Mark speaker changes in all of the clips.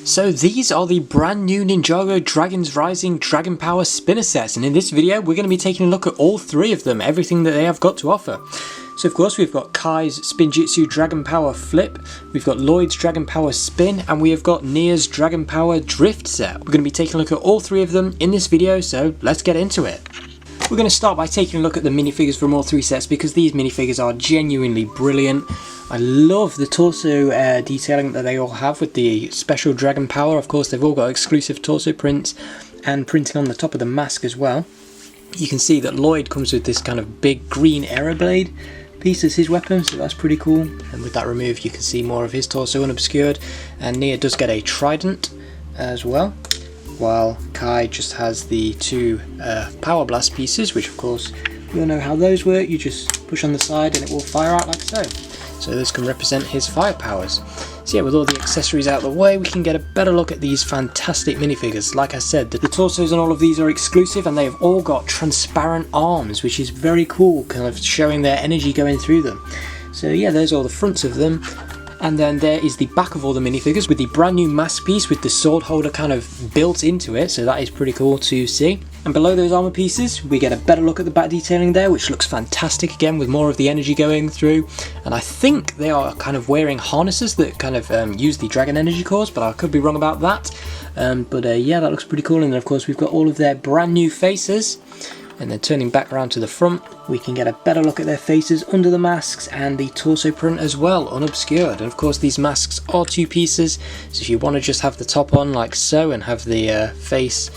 Speaker 1: So these are the brand new Ninjago Dragons Rising Dragon Power spinner sets, and in this video we're going to be taking a look at all three of them, everything that they have got to offer. So of course we've got Kai's Spinjitzu Dragon Power Flip, we've got Lloyd's Dragon Power Spin, and we have got Nya's Dragon Power Drift set. We're going to be taking a look at all three of them in this video, so let's get into it. We're going to start by taking a look at the minifigures from all three sets because these minifigures are genuinely brilliant. I love the torso detailing that they all have with the special dragon power. Of course they've all got exclusive torso prints and printing on the top of the mask as well. You can see that Lloyd comes with this kind of big green arrow blade piece as his weapon, so that's pretty cool, and with that removed you can see more of his torso unobscured, and Nya does get a trident as well, while Kai just has the two power blast pieces, which of course we all know how those work. You just push on the side and it will fire out like so. So this can represent his fire powers. So yeah, with all the accessories out of the way, we can get a better look at these fantastic minifigures. Like I said, the torsos on all of these are exclusive and they've all got transparent arms, which is very cool, kind of showing their energy going through them. So yeah, there's all the fronts of them. And then there is the back of all the minifigures with the brand new mask piece with the sword holder kind of built into it, so that is pretty cool to see. And below those armor pieces we get a better look at the back detailing there, which looks fantastic again with more of the energy going through. And I think they are kind of wearing harnesses that kind of use the dragon energy cores, but I could be wrong about that. Yeah, that looks pretty cool. And then of course we've got all of their brand new faces. And then turning back around to the front, we can get a better look at their faces under the masks and the torso print as well, unobscured. And of course these masks are two pieces, so if you want to just have the top on like so and have the face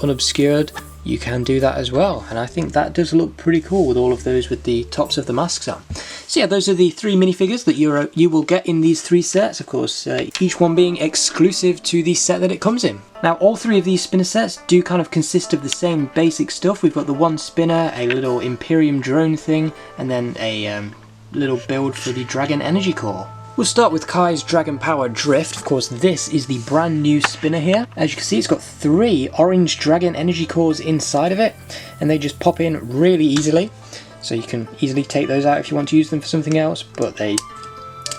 Speaker 1: unobscured, you can do that as well. And I think that does look pretty cool with all of those with the tops of the masks on. So yeah, those are the three minifigures that you will get in these three sets, of course, each one being exclusive to the set that it comes in. Now all three of these spinner sets do kind of consist of the same basic stuff. We've got the one spinner, a little Imperium drone thing, and then a little build for the Dragon Energy Core. We'll start with Kai's Dragon Power Drift. Of course this is the brand new spinner here. As you can see, it's got three orange Dragon Energy Cores inside of it, and they just pop in really easily. So you can easily take those out if you want to use them for something else, but they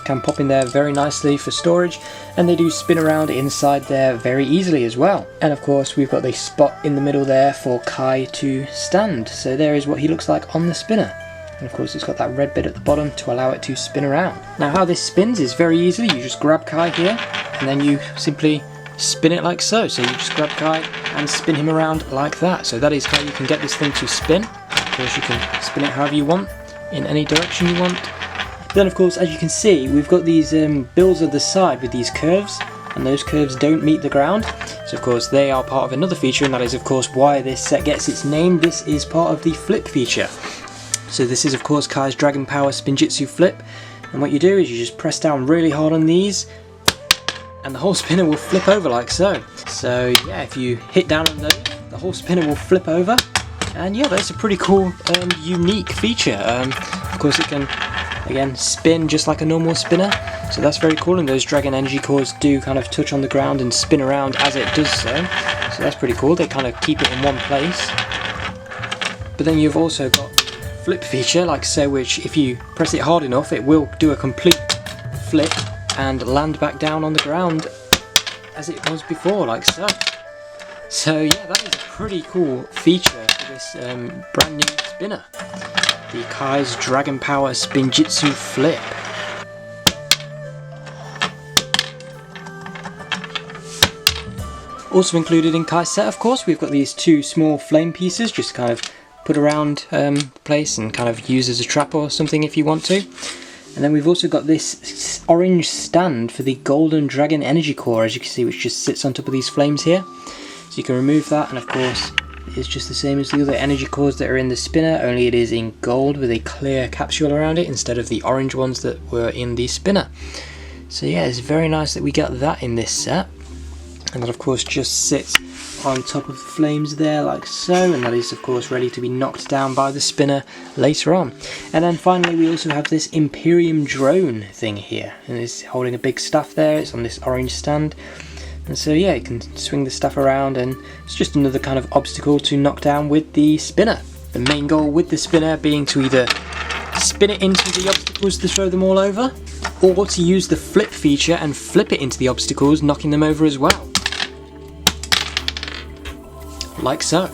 Speaker 1: can pop in there very nicely for storage, and they do spin around inside there very easily as well. And of course we've got the spot in the middle there for Kai to stand, so there is what he looks like on the spinner. And of course it's got that red bit at the bottom to allow it to spin around. Now how this spins is very easily. You just grab Kai here and then you simply spin it like so. So you just grab Kai and spin him around like that. So that is how you can get this thing to spin. Of course you can spin it however you want, in any direction you want. Then of course, as you can see, we've got these builds at the side with these curves, and those curves don't meet the ground. So of course they are part of another feature, and that is of course why this set gets its name. This is part of the flip feature. So this is of course Kai's Dragon Power Spinjitzu Flip, and what you do is you just press down really hard on these and the whole spinner will flip over like so. So yeah, if you hit down on those, the whole spinner will flip over, and yeah, that's a pretty cool unique feature. Of course it can again spin just like a normal spinner, so that's very cool, and those Dragon Energy Cores do kind of touch on the ground and spin around as it does so that's pretty cool. They kind of keep it in one place. But then you've also got flip feature like so, which if you press it hard enough it will do a complete flip and land back down on the ground as it was before like so. So yeah, that is a pretty cool feature for this brand new spinner, the Kai's Dragon Power Spinjitzu Flip. Also included in Kai's set, of course, we've got these two small flame pieces just kind of put around the place and kind of use as a trap or something if you want to. And then we've also got this orange stand for the golden Dragon Energy Core, as you can see, which just sits on top of these flames here. So you can remove that, and of course it's just the same as the other energy cores that are in the spinner, only it is in gold with a clear capsule around it instead of the orange ones that were in the spinner. So yeah, it's very nice that we got that in this set. And that of course just sits on top of the flames there like so, and that is of course ready to be knocked down by the spinner later on. And then finally we also have this Imperium drone thing here, and it's holding a big staff there. It's on this orange stand, and so yeah, you can swing the staff around, and it's just another kind of obstacle to knock down with the spinner. The main goal with the spinner being to either spin it into the obstacles to throw them all over, or to use the flip feature and flip it into the obstacles, knocking them over as well. Like so.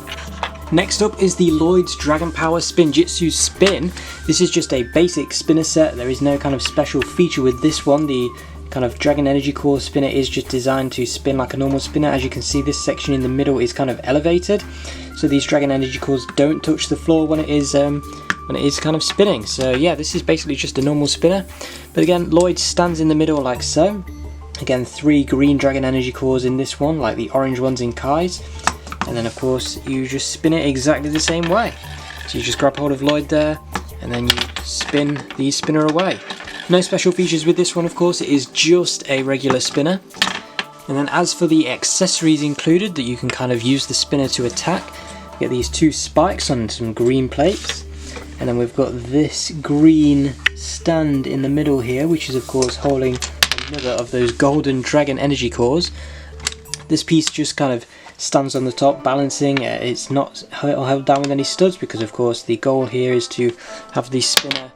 Speaker 1: Next up is the Lloyd's Dragon Power Spinjitzu Spin. This is just a basic spinner set. There is no kind of special feature with this one. The kind of Dragon Energy Core spinner is just designed to spin like a normal spinner. As you can see, this section in the middle is kind of elevated, so these Dragon Energy Cores don't touch the floor when it is kind of spinning. So yeah, this is basically just a normal spinner. But again, Lloyd stands in the middle like so. Again, 3 green Dragon Energy Cores in this one, like the orange ones in Kai's. And then of course you just spin it exactly the same way. So you just grab hold of Lloyd there, and then you spin the spinner away. No special features with this one, of course. It is just a regular spinner. And then as for the accessories included that you can kind of use the spinner to attack, you get these 2 spikes on some green plates. And then we've got this green stand in the middle here, which is of course holding another of those golden Dragon Energy Cores. This piece just kind of stands on the top balancing. It's not held down with any studs, because of course the goal here is to have the spinner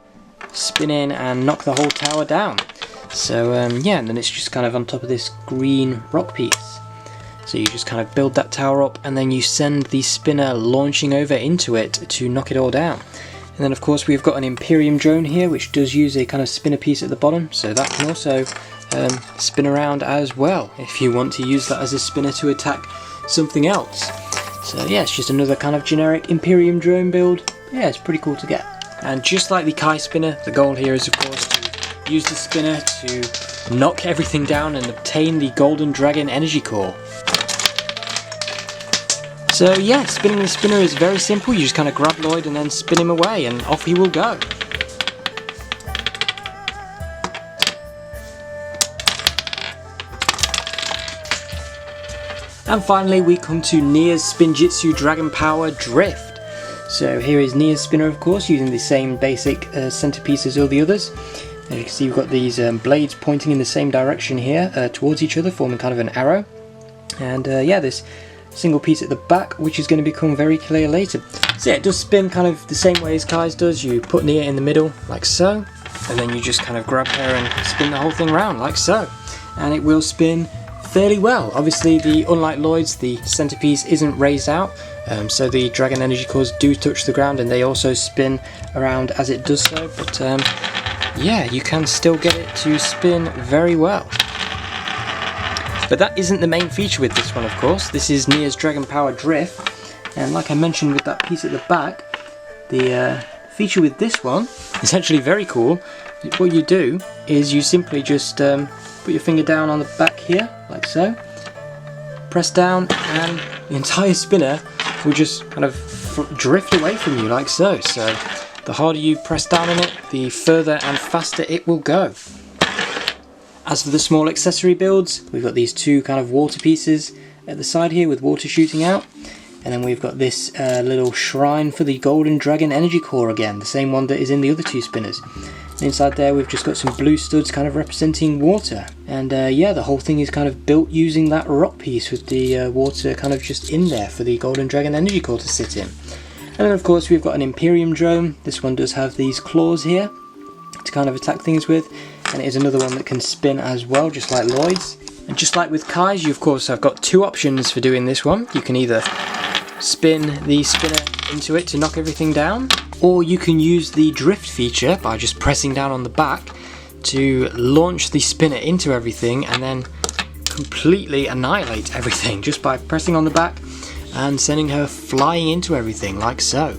Speaker 1: spin in and knock the whole tower down. So yeah, and then it's just kind of on top of this green rock piece. So you just kind of build that tower up, and then you send the spinner launching over into it to knock it all down. And then of course we've got an Imperium drone here, which does use a kind of spinner piece at the bottom, so that can also spin around as well if you want to use that as a spinner to attack something else. So yeah, it's just another kind of generic Imperium drone build. Yeah, it's pretty cool to get. And just like the Kai spinner, the goal here is of course to use the spinner to knock everything down and obtain the golden Dragon Energy Core. So yeah, spinning the spinner is very simple. You just kind of grab Lloyd and then spin him away, and off he will go. And finally we come to Nya's Spinjitzu Dragon Power Drift. So here is Nya's spinner, of course, using the same basic centerpiece as all the others. As you can see, you've got these blades pointing in the same direction here towards each other, forming kind of an arrow. And yeah, this single piece at the back, which is going to become very clear later. So yeah, it does spin kind of the same way as Kai's does. You put Nya in the middle like so, and then you just kind of grab her and spin the whole thing around like so, and it will spin fairly well. Obviously, unlike Lloyd's, the centerpiece isn't raised out, so the Dragon Energy Cores do touch the ground, and they also spin around as it does so. But yeah, you can still get it to spin very well. But that isn't the main feature with this one, of course. This is Nya's Dragon Power Drift, and like I mentioned with that piece at the back, the feature with this one is actually very cool. What you do is you simply just put your finger down on the back here, like so, press down, and the entire spinner will just kind of drift away from you like so. So the harder you press down on it, the further and faster it will go. As for the small accessory builds, we've got these 2 kind of water pieces at the side here with water shooting out. And then we've got this little shrine for the Golden Dragon Energy Core again, the same one that is in the other 2 spinners. And inside there we've just got some blue studs kind of representing water. And yeah, the whole thing is kind of built using that rock piece with the water kind of just in there for the Golden Dragon Energy Core to sit in. And then of course we've got an Imperium drone. This one does have these claws here to kind of attack things with. And it is another one that can spin as well, just like Lloyd's. And just like with Kai's, you of course have got 2 options for doing this one. You can either spin the spinner into it to knock everything down, or you can use the drift feature by just pressing down on the back to launch the spinner into everything and then completely annihilate everything just by pressing on the back and sending her flying into everything like so.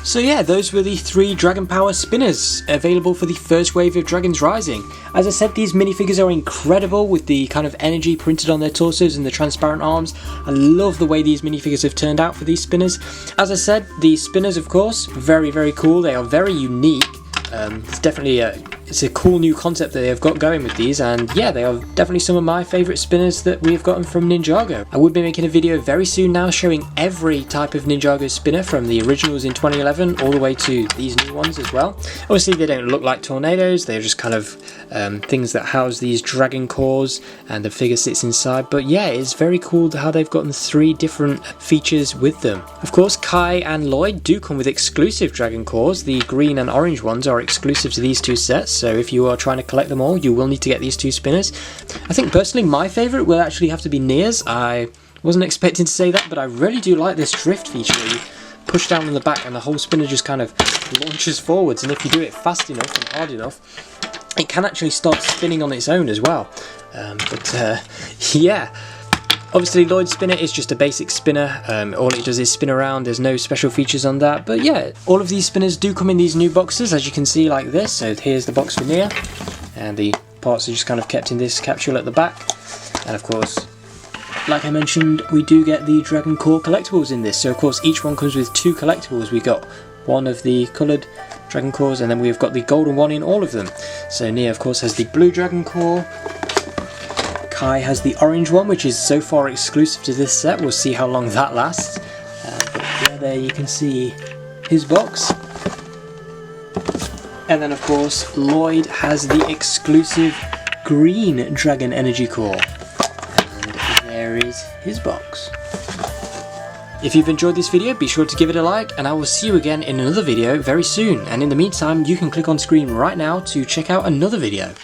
Speaker 1: So yeah, those were the 3 Dragon Power spinners available for the first wave of Dragons Rising. As I said, these minifigures are incredible with the kind of energy printed on their torsos and the transparent arms. I love the way these minifigures have turned out for these spinners. As I said, the spinners, of course, very, very cool. They are very unique. It's definitely it's a cool new concept that they've got going with these, and yeah, they are definitely some of my favourite spinners that we've gotten from Ninjago. I will be making a video very soon now showing every type of Ninjago spinner from the originals in 2011 all the way to these new ones as well. Obviously they don't look like tornadoes, they're just kind of things that house these dragon cores and the figure sits inside, but yeah, it's very cool how they've gotten 3 different features with them. Of course, Kai and Lloyd do come with exclusive dragon cores. The green and orange ones are exclusive to these 2 sets, so if you are trying to collect them all, you will need to get these 2 spinners. I think personally my favourite will actually have to be Nya's. I wasn't expecting to say that, but I really do like this drift feature where you push down on the back and the whole spinner just kind of launches forwards, and if you do it fast enough and hard enough, it can actually start spinning on its own as well. Yeah. Obviously Lloyd's spinner is just a basic spinner, all it does is spin around, there's no special features on that, but yeah, all of these spinners do come in these new boxes, as you can see, like this. So here's the box for Nya, and the parts are just kind of kept in this capsule at the back, and of course, like I mentioned, we do get the Dragon Core collectibles in this, so of course each one comes with 2 collectibles. We got one of the coloured Dragon Cores, and then we've got the golden one in all of them. So Nya of course has the blue Dragon Core, Kai has the orange one, which is so far exclusive to this set. We'll see how long that lasts. But yeah, there you can see his box. And then of course Lloyd has the exclusive green Dragon Energy Core. And there is his box. If you've enjoyed this video, be sure to give it a like, and I will see you again in another video very soon. And in the meantime, you can click on screen right now to check out another video.